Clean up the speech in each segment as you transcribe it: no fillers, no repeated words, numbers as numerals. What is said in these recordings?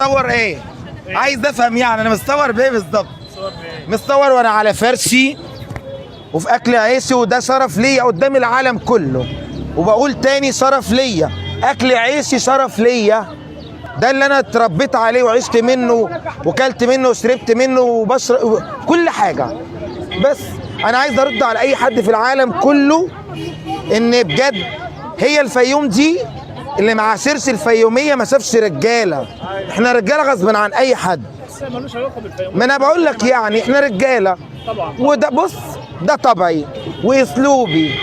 مصور ايه؟ عايز افهم يعني انا مصور بايه بالظبط؟ مصور وانا على فرشي وفي اكل عيشي، وده شرف ليا قدام العالم كله. وبقول تاني شرف ليا، اكل عيشي شرف ليا، ده اللي انا اتربيت عليه وعشت منه وكلت منه وشربت منه وبشرب كل حاجه. بس انا عايز ارد على اي حد في العالم كله ان بجد هي الفيوم دي اللي ما عاشرش الفيوميه ما شافش رجاله. احنا رجاله غصب عن اي حد. ما انا بقول لك يعني احنا رجاله طبعا، وده بص ده طبعي واسلوبي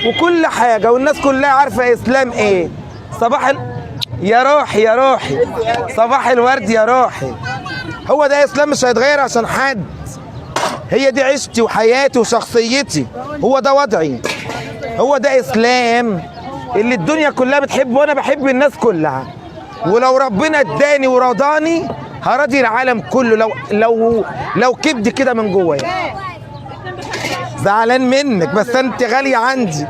وكل حاجه، والناس كلها عارفه اسلام ايه. صباح يا روحي يا روحي، صباح الورد يا روحي. هو ده اسلام، مش هيتغير عشان حد. هي دي عيشتي وحياتي وشخصيتي، هو ده وضعي، هو ده اسلام اللي الدنيا كلها بتحبه، وانا بحب الناس كلها. ولو ربنا اداني ورضاني هراضي العالم كله. لو كبدي كده من جوايا. زعلان منك بس انت غالية عندي.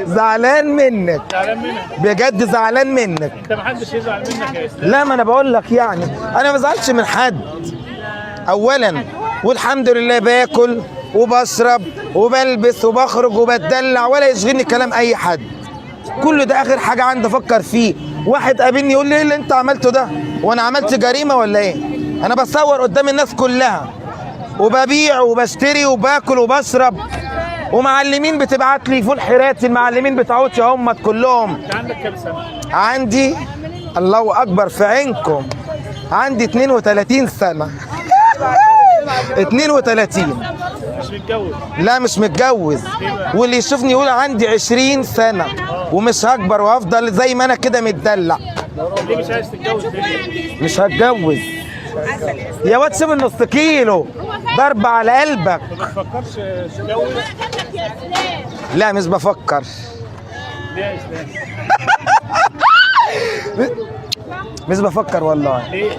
زعلان منك بجد، زعلان منك. انت محدش يزعل منك يا اسلام. لا، ما انا بقول لك يعني انا ما بزعلش من حد اولا، والحمد لله باكل وبشرب وبلبس وبخرج وبتدلع، ولا يشغلني كلام اي حد. كل ده اخر حاجه عندي افكر فيه. واحد قابلني يقول لي ايه اللي انت عملته ده؟ وانا عملت جريمه ولا ايه؟ انا بصور قدام الناس كلها وببيع وبشتري وباكل وبشرب، ومعلمين بتبعت لي فول حيراتي، المعلمين بتاعوتي هم كلهم. انت عندك كام سنه؟ عندي الله اكبر في عينكم، عندي 32 سنه. 32. مش متجوز؟ لا مش متجوز، واللي يشوفني يقول عندي 20 سنه ومش هكبر وهفضل زي ما انا كده متدلع. ليه مش عايز تتجوز ليه؟ مش هتجوز يا واد، سيب النص كيلو ضرب على قلبك. ما بتفكرش تتجوز؟ لا مش بفكر. ليه يا اسلام؟ مش بفكر والله. ليه؟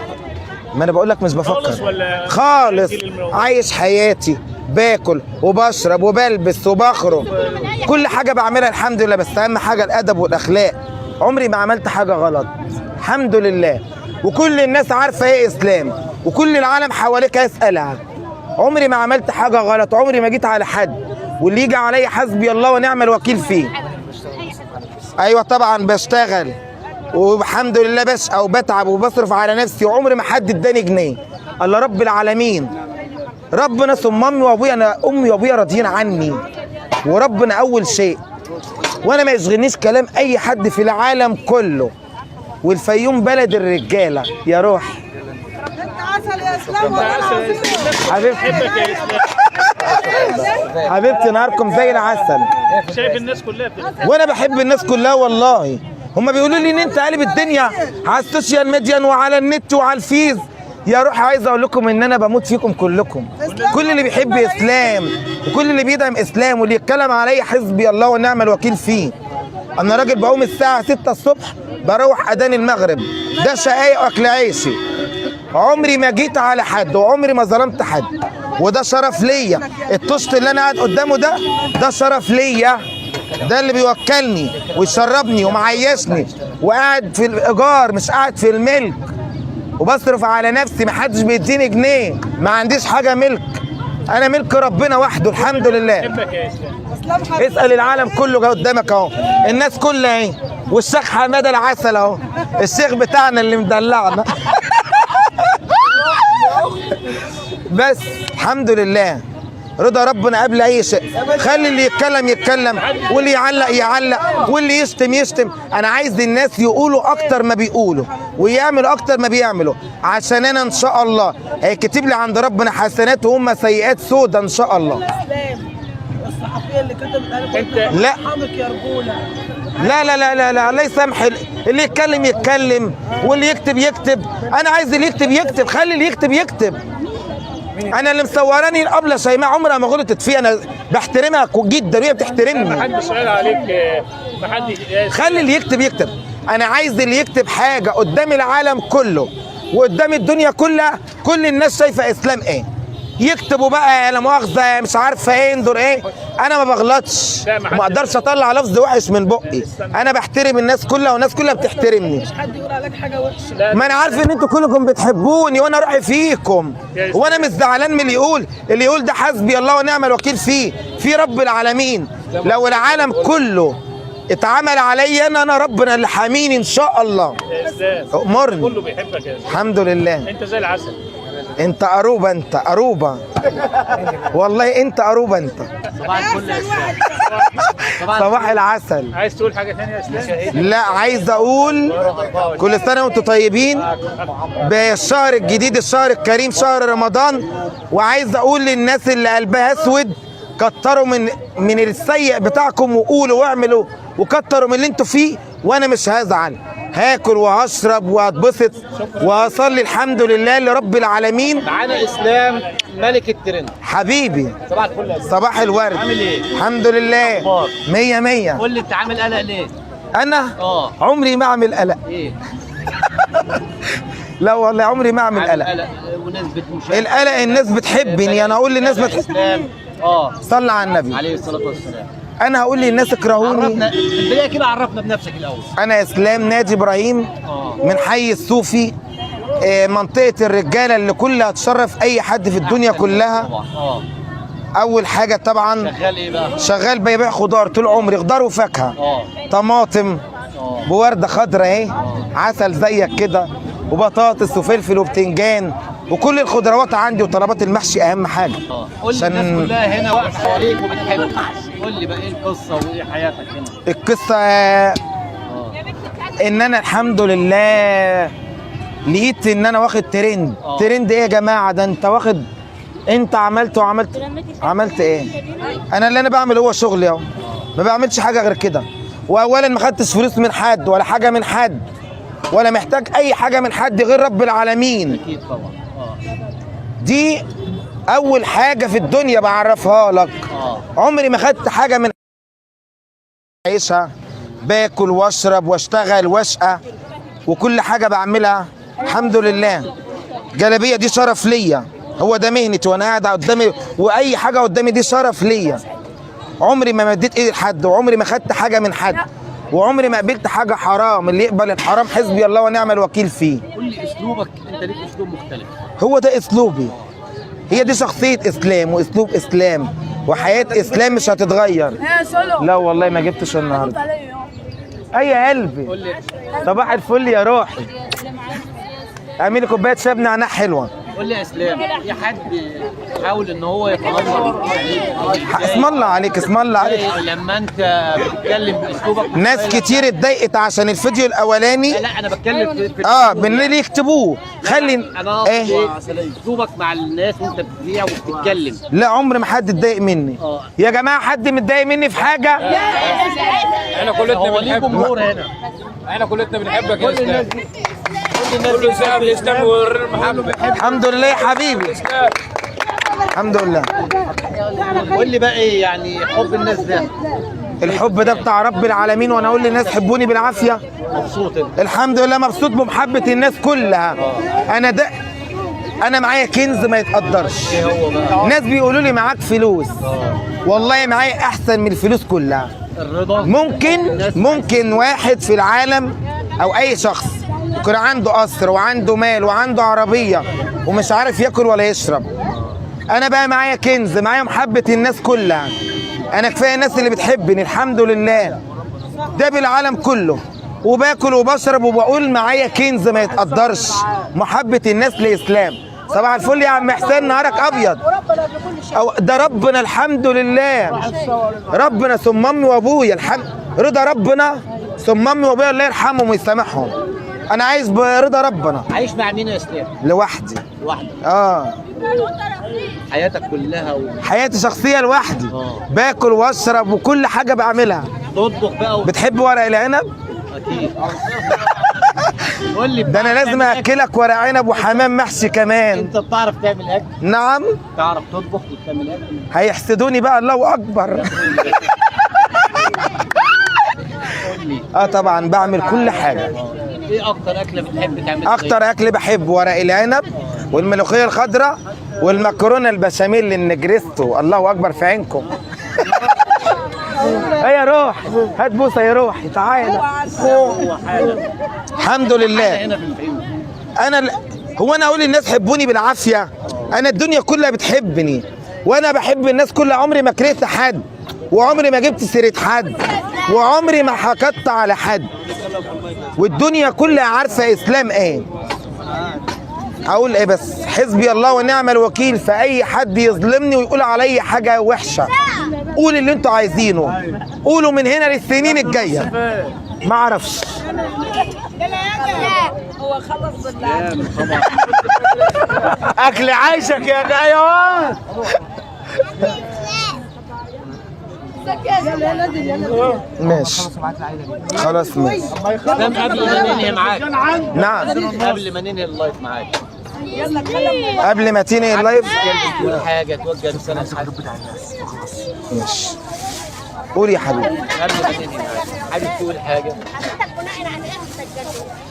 ما انا بقول لك مش بفكر خالص ولا خالص. عايش حياتي، باكل وبشرب وبلبس وبخرج، كل حاجه بعملها الحمد لله. بس اهم حاجه الادب والاخلاق. عمري ما عملت حاجه غلط الحمد لله، وكل الناس عارفه ايه اسلام، وكل العالم حواليك يسالها. عمري ما عملت حاجه غلط، عمري ما جيت على حد، واللي يجي عليا حسبي الله ونعم الوكيل فيه. ايوه طبعا بشتغل والحمد لله بشقى وبتعب وبصرف على نفسي، وعمري ما حد اداني جنيه. الله رب العالمين، ربنا ثم امي وابويا. انا امي وابويا راضيين عني، وربنا اول شيء. وانا ما يشغلنيش كلام اي حد في العالم كله. والفيوم بلد الرجاله يا روح. انت عسل يا اسلام والله العظيم. حبيبتي يا اسلام. حبيبتي نهاركم زي العسل. شايف الناس كلها بتتفق. وانا بحب الناس كلها والله. هما بيقولوا لي ان انت قالب الدنيا على السوشيال ميديا وعلى النت وعلى الفيس. يا روح عايز اقول لكم ان انا بموت فيكم كلكم. كل اللي بيحب اسلام وكل اللي بيدعم اسلام واللي يتكلم عليا حسبي الله ونعم الوكيل فيه. انا راجل بقوم الساعه 6 الصبح بروح اذان المغرب، ده شقايق واكل عيشي. عمري ما جيت على حد وعمري ما ظلمت حد، وده شرف ليا. الطشت اللي انا قاعد قدامه ده شرف ليا، ده اللي بيوكلني ويشربني ومعيشني، وقاعد في الايجار مش قاعد في الملك، وبصرف على نفسي. محدش بيديني جنيه، ما عنديش حاجه ملك، انا ملك ربنا وحده الحمد لله. بحبك يا اسلام. اسال العالم كله جاي قدامك اهو، الناس كلها اهي، والشيخ حماده العسل اهو، الشيخ بتاعنا اللي مدلعنا. بس الحمد لله، رضا ربنا قبل اي شيء. خلي اللي يتكلم يتكلم، واللي يعلق يعلق، واللي يشتم يشتم. انا عايز الناس يقولوا اكتر ما بيقولوا ويعملوا اكتر ما بيعملوا، عشان انا ان شاء الله هيكتب لي عند ربنا حسنات وهم سيئات سودة ان شاء الله. الصحفيه اللي كتبت انت لا حمك يا رجوله. لا لا لا لا لا، الله يسامح. اللي يتكلم يتكلم واللي يكتب يكتب. انا عايز اللي يكتب يكتب، خلي اللي يكتب يكتب. انا اللي مصوراني الابله شيماء عمرها ما غلطت فيها، انا بحترمها جدا وهي بتحترمني. محدش قال عليك محدش. خلي اللي يكتب يكتب. انا عايز اللي يكتب حاجه قدام العالم كله وقدام الدنيا كلها، كل الناس شايفه اسلام ايه. يكتبوا بقى لا مؤاخذه مش عارفه ايه اندر ايه. انا ما بغلطش، ما اقدرش اطلع لفظ وحش من بقي. انا بحترم الناس كلها والناس كلها بتحترمني. مش حد يقول عليك حاجه وحشه. ما انا عارف ان انتوا كلكم بتحبوني وانا روحي فيكم، وانا مش زعلان من اللي يقول ده حسبي الله ونعم الوكيل فيه، في رب العالمين. لو العالم كله اتعمل عليا انا ربنا اللي حاميني ان شاء الله. يا استاذ امرني. كله بيحبك يا استاذ. الحمد لله. انت زي العسل. انت قروبه، انت قروبه والله، انت قروبه انت. صباح الفل يا استاذ. صباح العسل. عايز تقول حاجه ثانيه يا استاذ؟ لا عايز اقول كل سنه وانتم طيبين بالشهر الجديد، الشهر الكريم، شهر رمضان. وعايز اقول للناس اللي قلبها اسود كتروا من السيء بتاعكم وقولوا واعملوا وكتروا من اللي انتوا فيه، وانا مش هزعل، هاكل وهشرب وهتبسط وهصلي الحمد لله لرب العالمين. معانا اسلام ملك الترند. حبيبي صباح الفل يا استاذ. صباح الورد. عامل ايه؟ الحمد لله. أخبار؟ 100 100. قول لي انت عامل قلق ليه؟ انا عمري ما اعمل قلق. ايه؟ لا والله عمري ما اعمل قلق. وناس بتمشي. القلق الناس بتحبني، انا اقول للناس اسلام صلى على النبي عليه الصلاه والسلام. انا هقول للناس اكرهوني. عرفنا في البدايه كده، عرفنا بنفسك الاول. انا اسلام ناجي ابراهيم من حي الصوفي، منطقه الرجاله اللي كلها تشرف اي حد في الدنيا كلها. طبعا. اول حاجه طبعا شغال ايه بقى؟ شغال بيبيع خضار طول عمري، خضار وفاكهه. طماطم بورده خضراء اهي، عسل زيك كده، وبطاطس وفلفل وبتنجان وكل الخضروات عندي، وطلبات المحشي اهم حاجه. قول لي الناس كلها هنا واقفه حواليك وبتحبك. قول لي بقى ايه القصه وايه حياتك هنا؟ القصه ان انا الحمد لله لقيت ان انا واخد ترند. ترند ايه يا جماعه؟ ده انت واخد، انت عملت ايه؟ انا اللي انا بعمل هو شغلي اهو، ما بعملش حاجه غير كده. واولا ما خدتش فلوس من حد ولا حاجه من حد، ولا محتاج اي حاجه من حد غير رب العالمين. اكيد طبعا. دي اول حاجه في الدنيا بعرفها لك. عمري ما خدت حاجه من عيشها، باكل واشرب واشتغل واشقى وكل حاجه بعملها الحمد لله. جلابيه دي شرف ليا، هو ده مهنتي وانا قاعد قدامي، واي حاجه قدامي دي شرف ليا. عمري ما مديت ايدي لحد، وعمري ما خدت حاجه من حد، وعمري ما قبلت حاجه حرام. اللي يقبل الحرام حسبي الله ونعم الوكيل فيه. قول لي اسلوبك، انت ليك اسلوب مختلف. هو ده اسلوبي، هي دي شخصيه اسلام واسلوب اسلام وحياه اسلام مش هتتغير. لا والله ما جبتش النهارده. اي يا قلبي، صباح الفل يا روحي. اعملي كوبايه شاي بنعناع حلوه. قول لي يا اسلام، في حد حاول ان هو يتنمر عليك؟ اسم الله عليك، اسم الله عليك. لما انت بتتكلم باسلوبك، ناس كتير اتضايقت عشان الفيديو الاولاني. لا انا بتكلم في بالليل يكتبوه. خلي انا اسلوبك مع الناس وانت بتبيع وبتتكلم. لا عمر ما حد اتضايق مني. يا جماعه حد متضايق مني في حاجه؟ احنا كلنا بنحبك. جمهور هنا. احنا كلنا بنحبك يا استاذ. كل شعب الاسلام ويورينا المحبه. الحمد لله يا حبيبي، الحمد لله. قول لي بقى ايه يعني حب الناس ده؟ الحب ده بتاع رب العالمين، وانا اقول للناس حبوني بالعافيه. مبسوط انت؟ الحمد لله مبسوط بمحبه الناس كلها. انا معايا كنز ما يتقدرش. ايه هو بقى؟ ناس بيقولوا لي معاك فلوس، والله معايا احسن من الفلوس كلها. الرضا. ممكن واحد في العالم او اي شخص يكون عنده قصر وعنده مال وعنده عربيه ومش عارف ياكل ولا يشرب. انا بقى معايا كنز، معايا محبه الناس كلها. انا كفايه الناس اللي بتحبني الحمد لله، ده بالعالم كله. وباكل وبشرب وبقول معايا كنز ما يتقدرش، محبه الناس لاسلام. صباح الفل يا عم حسين، نهارك ابيض. أو ده ربنا الحمد لله، ربنا ثم امي وابويا رضا ربنا ثم امي وابويا الله يرحمهم ويسامحهم. انا عايز برضا ربنا. عايش مع مين يا اسلام؟ لوحدي. لوحدك؟ حياتك كلها حياتي شخصيه لوحدي. باكل واشرب وكل حاجه بعملها. تطبخ بقى بتحب ورق العنب؟ اكيد. قول لي ده انا لازم اكلك ورق عنب وحمام محشي كمان. انت بتعرف تعمل اكل؟ نعم. تعرف تطبخ وتعمل اكل؟ هيحسدوني بقى، الله اكبر. طبعا بعمل كل حاجه. ايه اكتر اكله بتحب تعملها؟ اكتر اكل بحب ورق العنب والملوخيه الخضراء والمكرونه البشاميل النجريستو، الله اكبر في عينكم. ايه يا روح، هات بوسه يا روحي، تعالى. الحمد لله. هنا في الفيوم. هو انا اقول للناس حبوني بالعافيه؟ انا الدنيا كلها بتحبني، وانا بحب الناس كلها، عمري ما كرهت حد، وعمري ما جبت سيره حد، وعمري ما حكدت على حد، والدنيا كلها عارفه اسلام ايه. هقول ايه بس؟ حسبي الله ونعم الوكيل في اي حد يظلمني ويقول علي حاجه وحشه. قول اللي انتوا عايزينه، قولوا من هنا للسنين الجايه. ما اعرفش. هو خلص بالله. اكل عيشك يا ايوه. ماشي خلاص ماشي. قبل ما ننهي معاك. نعم. قبل ما ننهي اللايف معاك. قبل ما تنهي اللايف تقول حاجه توجه رساله لحد. ماشي. قول يا حبيبي. قبل ما ننهي معاك حابب تقول حاجه؟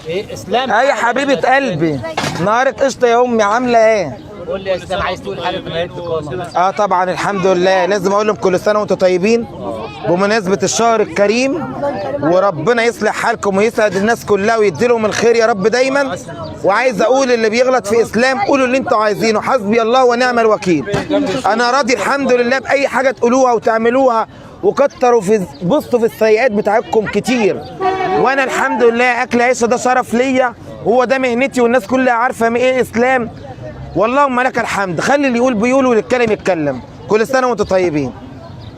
ايه اسلام؟ يا حبيبه قلبي، نهارك قشطه يا امي، عامله ايه؟ قول لي يا اسلام، عايز تقول حاجه في نهايه اللقاء؟ طبعا الحمد لله، لازم اقول لهم كل سنه وانتم طيبين بمناسبه الشهر الكريم، وربنا يصلح حالكم ويسعد الناس كلها ويدي لهم الخير يا رب دايما. وعايز اقول اللي بيغلط في اسلام قولوا اللي انتوا عايزينه، حسبي الله ونعم الوكيل. انا راضي الحمد لله باي حاجه تقولوها وتعملوها، وكتروا بصوا في السيئات بتاعتكم كتير، وانا الحمد لله اكل عيشه ده شرف ليا، هو ده مهنتي، والناس كلها عارفه ايه اسلام. واللهم لك الحمد. خلي اللي يقول بيقول واللي يتكلم يتكلم. كل سنه وانتم طيبين.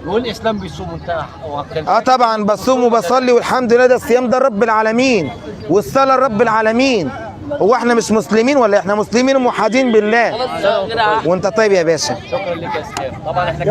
نقول اسلام بيصوم وانت طبعا بصوم وبصلي، والحمد لله ده الصيام ده رب العالمين، والصلاه رب العالمين. هو احنا مش مسلمين ولا احنا مسلمين وموحدين بالله؟ وانت طيب يا باشا. شكرا لك يا اسلام. طبعا احنا